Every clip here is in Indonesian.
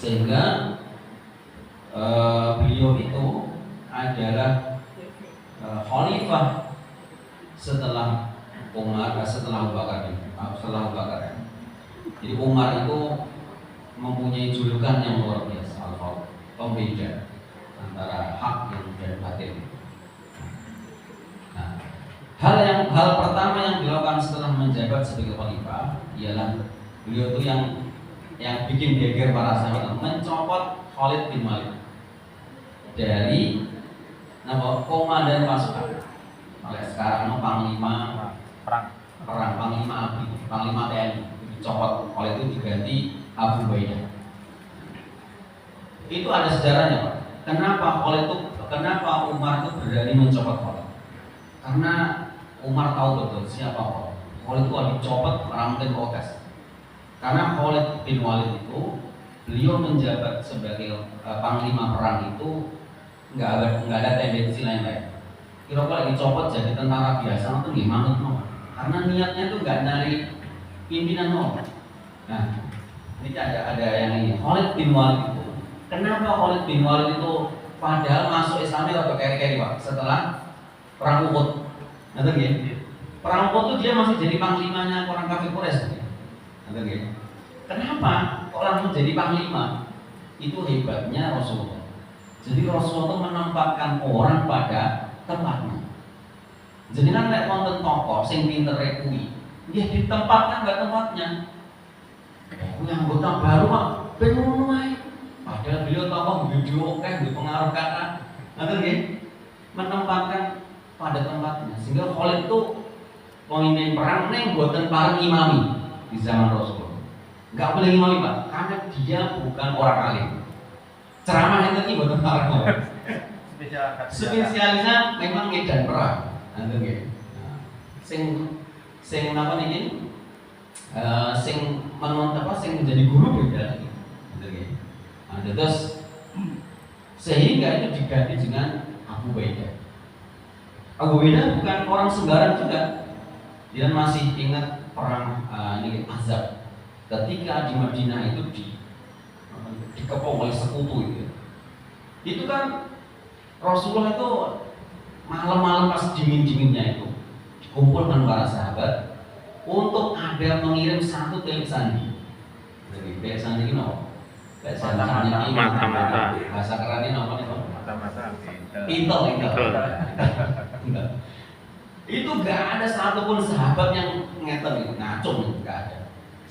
Sehingga beliau itu adalah khalifah setelah Umar, setelah Abu Bakar. Jadi Umar itu mempunyai julukan yang luar biasa, pembeda antara hak dan batil. Nah, hal pertama yang dilakukan setelah menjabat sebagai khalifah ialah beliau itu yang bikin geger para sahabat, mencopot Khalid bin Walid dari komandan pasukan. Oleh sekarang panglima panglima ABRI, panglima TNI dicopot, oleh itu diganti Abu Ubaidah. Itu ada sejarahnya, Pak. Kenapa Umar itu berani mencopot Khalid? Karena Umar tahu betul siapa Khalid. Khalid itu dicopot, orang mungkin protes. Karena Khalid bin Walid itu beliau menjabat sebagai panglima perang itu nggak ada tendensi lain-lain. Kira-kira dicopot jadi tentara biasa itu gimana tuh? Karena niatnya itu nggak nyari pimpinan no. Nah, ini ada yang ini. Khalid bin Walid itu, kenapa Khalid bin Walid itu padahal masuk Islamnya atau keri-keri Pak setelah perang Uhud? Nanti gini, perang Uhud itu dia masih jadi panglimanya orang kafir Quraisy. Kenapa orang menjadi panglima? Itu hebatnya Rasulullah. Jadi Rasulullah itu menempatkan orang pada tempatnya. Jadi kan nek wonten tokoh sing pinter kuwi, dia ditempatkan ke tempatnya. Punya anggota baru Pak, ben ngono ae. Padahal beliau tokoh video di pengaruh kata. Nanti nggih menempatkan pada tempatnya. Sehingga Khalid itu pemimpin perang ning boten pareng imami di zaman Rasulullah. Enggak boleh imami Pak, karena dia bukan orang alim. Ceramah itu boten pareng. Spesialisnya memang medan perang. Nanti nggih. Sing napa niki? Sing menjadi guru beda lagi. Nanti nggih. Nah, terus sehingga itu diganti dengan Abu Ubaidah. Abu Ubaidah bukan orang sembarang juga. Dia masih ingat perang ini Ahzab. Ketika di Madinah itu dikepung oleh sekutu itu. Itu kan Rasulullah itu malam-malam pas dingin-dinginnya itu dikumpulkan para sahabat untuk ada mengirim satu telik sandi. Jadi telik sandi ini apa? Telik sandi ini mata-mata. Bahasa kerennya apa nih Pak? Mata-mata. Intel. Itu gak ada satupun sahabat yang ngeten itu ngacung, gak ada.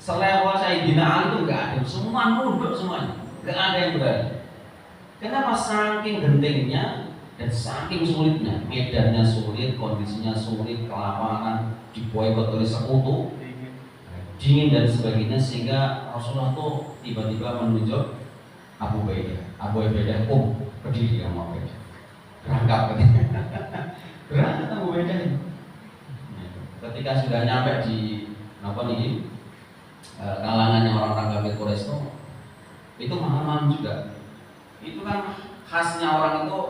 Selewa Sayyidina Ali itu gak ada, semua nunduk semuanya, gak ada yang berani. Kenapa? Saking gentingnya dan saking sulitnya, medannya sulit, kondisinya sulit, kelaparan, diboykot oleh sekutu, dingin dan sebagainya, sehingga Rasulullah itu tiba-tiba menunjuk Abu Ubaidah. Abu Ubaidah, berdiri kamu Abu Ubaidah, berangkat berangkat Abu Ubaidah. Ketika sudah nyampe di kalangannya orang-orang kafir Quraisy itu malam-malam juga. Itu kan khasnya orang itu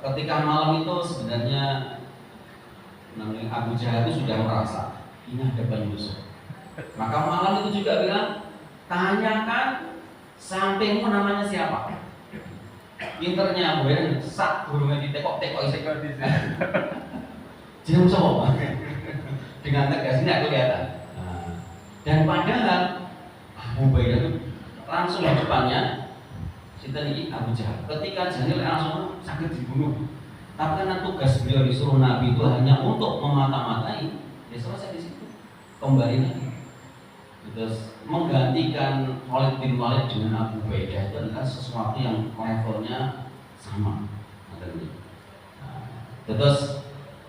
ketika malam itu sebenarnya Abu Jahal itu sudah merasa ini ada penyusup. Maka malam itu juga bilang, tanyakan sampingmu namanya siapa. Pinternya Abu Jahal sak burungnya ditekok-tekok isek. Jangan coba dengan tegas, tidak kelihatan. Dan padahal Abu Ubaidah itu langsung di depannya kita ini Abu Jahal. Ketika Jalil langsung sakit dibunuh. Tapi karena tugas beliau disuruh Nabi itu hanya untuk memata-matai, ya selesai di situ. Kembali lagi. Terus menggantikan Khalid bin Walid dengan Abu Ubaidah itu adalah sesuatu yang levelnya sama. Terus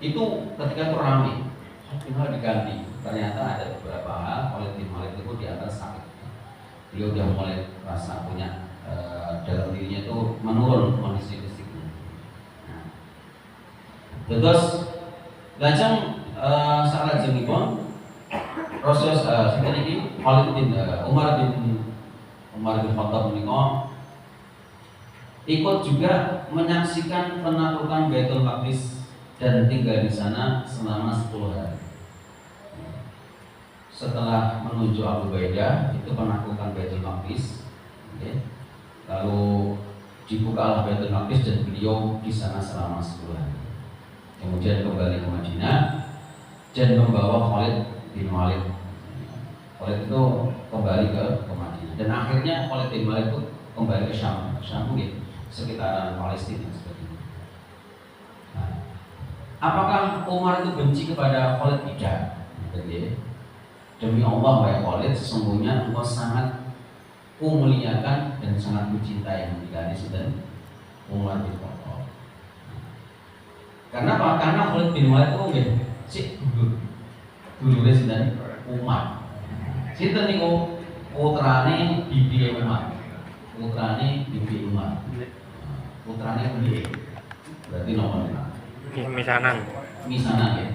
itu ketika itu ramai, tinggal diganti. Ternyata ada beberapa hal Khalid bin Walid itu di atas sakit. Beliau udah mulai rasa punya dalam dirinya itu menurun kondisi fisiknya. Nah, terus lajeng saat lajengipun Rasulullah ini Khalid bin Umar bin Khattab menika ikut juga menyaksikan penaklukan Baitul Maqdis dan tinggal di sana selama 10 hari. Setelah menuju Abu Ubaidah itu penaklukan Baitul Maqdis, dibukalah Baitul Maqdis dan beliau di sana selama 10 hari. Kemudian kembali ke Madinah dan membawa Khalid bin Walid. Khalid itu kembali ke Madinah dan akhirnya Khalid bin Walid itu kembali ke Syam. Syam mungkin sekitaran Palestina seperti itu. Nah, apakah Umar itu benci kepada Khalid? Tidak. Jadi, demi Allah wahai Khalid, sesungguhnya engkau sangat muliakan dan sangat mencintai menikahi dan Umar bin Khattab. Karena apa? Karena Khalid bin Walid itu nggih sik dulure sinten Umar. Sinten niku putrane bibi Umar. Putrane bibi Umar. Putrane bibi. Berarti nomor 5. Misanan. Misanan ya.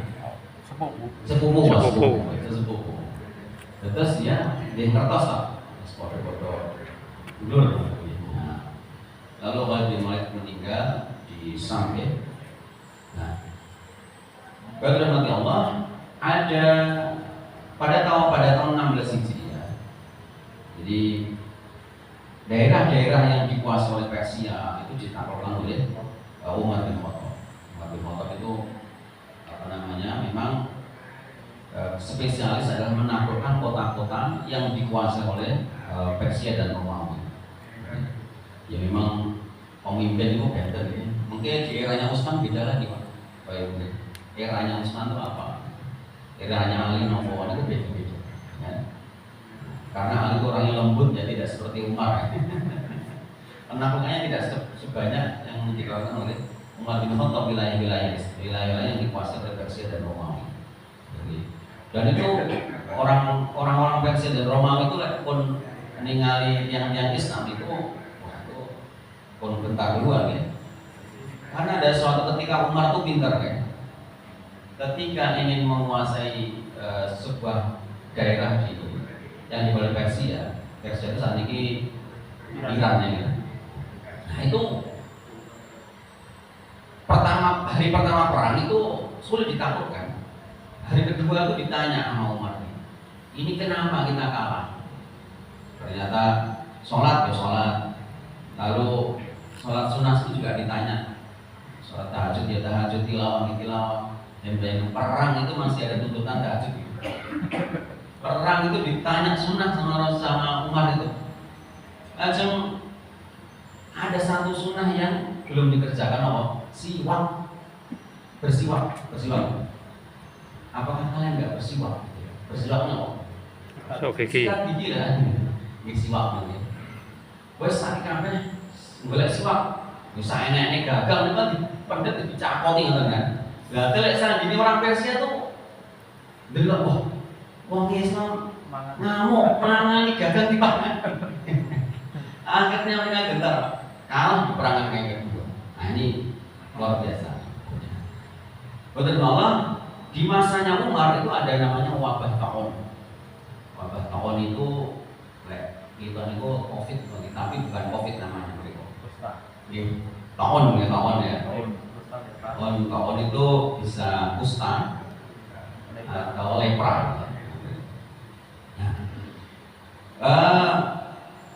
Sepupu. Sepupu. Terus ya di kertas lah. Foto-foto dulur. Nah, lalu Khalid bin Walid meninggal di Syam ya. Nah, bagi rahmat Allah ada pada tahun 16 Hijriah. Jadi daerah-daerah yang dikuasai oleh Persia itu ditaklukkan oleh Umar bin Khattab. Umar bin Khattab itu memang spesialis adalah menaklukkan kota-kota yang dikuasai oleh Persia dan Romawi. Ya memang pemimpin itu beda gitu. Mungkin di eranya Utsman beda lagi Pak. Baik, eranya Utsman itu apa? Eranya Ali Novoan itu beda-beda. Ya. Karena Ali itu orangnya lembut ya, tidak seperti Umar. Penaklukannya tidak sebanyak yang dilakukan oleh Umar bin Khattab wilayah-wilayah yang dikuasai oleh Persia dan Romawi. Dan itu orang-orang Persia dan Romawi itu pun ningali yang Islam itu pun bentar duluan ya. Karena ada suatu ketika Umar itu pintar ya. Ketika ingin menguasai sebuah daerah yang dimulai Persia itu saat ini Iran ya. Nah itu hari pertama perang itu sulit ditaklukkan. Hari kedua itu ditanya sama Umar, ini kenapa kita kalah? Ternyata sholat ya sholat, lalu sholat sunnah itu juga ditanya, sholat tahajud ya tahajud, tilawah ya tilawah. Dan perang itu masih ada tuntutan tahajud. Perang itu ditanya sunnah sama Umar itu. Langsung ada satu sunnah yang belum dikerjakan apa? Siwak, bersiwak. Apakah kalian nggak bersiwak? Bersiwaknya apa? Sikat gigi lah, siwak nanti. Wes saat kabeh golek siwak, bisa enak gagal kan pendet dicakoti kan. Lah telek sanjine orang Persia tuh delok wah wong Islam ngamuk mangan gagal dipangan. Akhirnya mereka gentar kalah di perangan kayak gitu. Nah ini luar biasa. Betul Allah. Di masanya Umar itu ada namanya wabah taun. Wabah taun itu kita itu COVID, tapi bukan COVID namanya mereka. Taun ya. Taun itu bisa kusta atau lepra.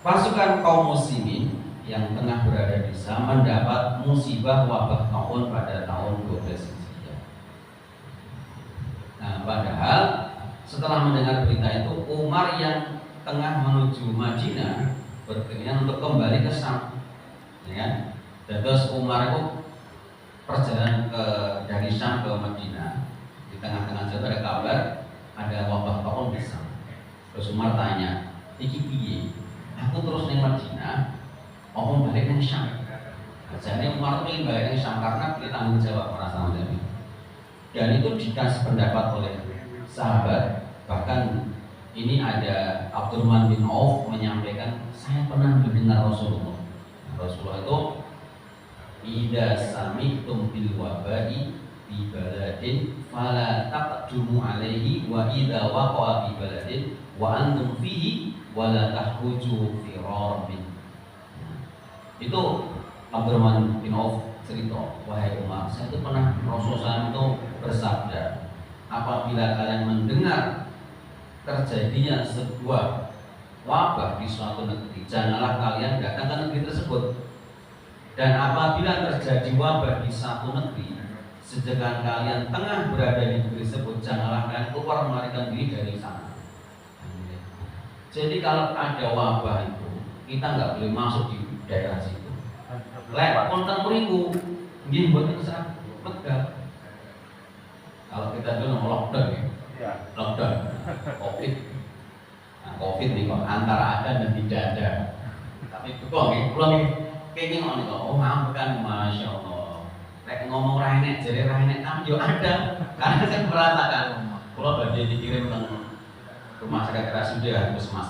Pasukan kaum muslimin yang tengah berada di Syam mendapat musibah wabah taun pada tahun 12 Hijriah. Nah, padahal setelah mendengar berita itu Umar yang tengah menuju Madinah berkeinginan untuk kembali ke Syam, ya kan? Dan terus Umar itu perjalanan dari Syam ke Madinah. Di tengah-tengah jalan ada kabar ada wabah taun di Syam. Terus Umar tanya, "Iki piye? Aku terus ning Madinah, mau balik ke Syam?" Jadi Umar itu ingin balik ke Syam karena dia tanggung jawab perasaan Nabi. Dan itu dikasih pendapat oleh sahabat. Bahkan ini ada Abdurrahman bin Auf menyampaikan, saya pernah mendengar Rasulullah. Rasulullah itu idza sami'tum bil waba'i bi baladin fala taqdumu alaihi wa idza waqa'a bi baladin wa antum fihi wa la tahjuju firar min. Itu Abdurrahman bin Auf cerita, wahai Umar, saya itu pernah Rasulullah itu bersabda, apabila kalian mendengar terjadinya sebuah wabah di suatu negeri, janganlah kalian datang ke negeri tersebut. Dan apabila terjadi wabah di satu negeri, sedangkan kalian tengah berada di negeri tersebut, janganlah kalian keluar melarikan diri dari sana. Jadi kalau ada wabah itu, kita nggak boleh masuk di daerah situ. Lek konten meriku, nggih mboten usah pegang. Kalau kita dulu mau lockdown ya, lockdown, COVID. Nah, COVID nih kok antara ada dan tidak ada. Tapi itu kok nih, kayaknya ngomong nih, oh bukan, masya Allah. Lek ngomong rahinek, jadi rahinek yo ada, karena saya merasakan. Kalau badai dikirim ke rumah sakit RSUD Puskesmas.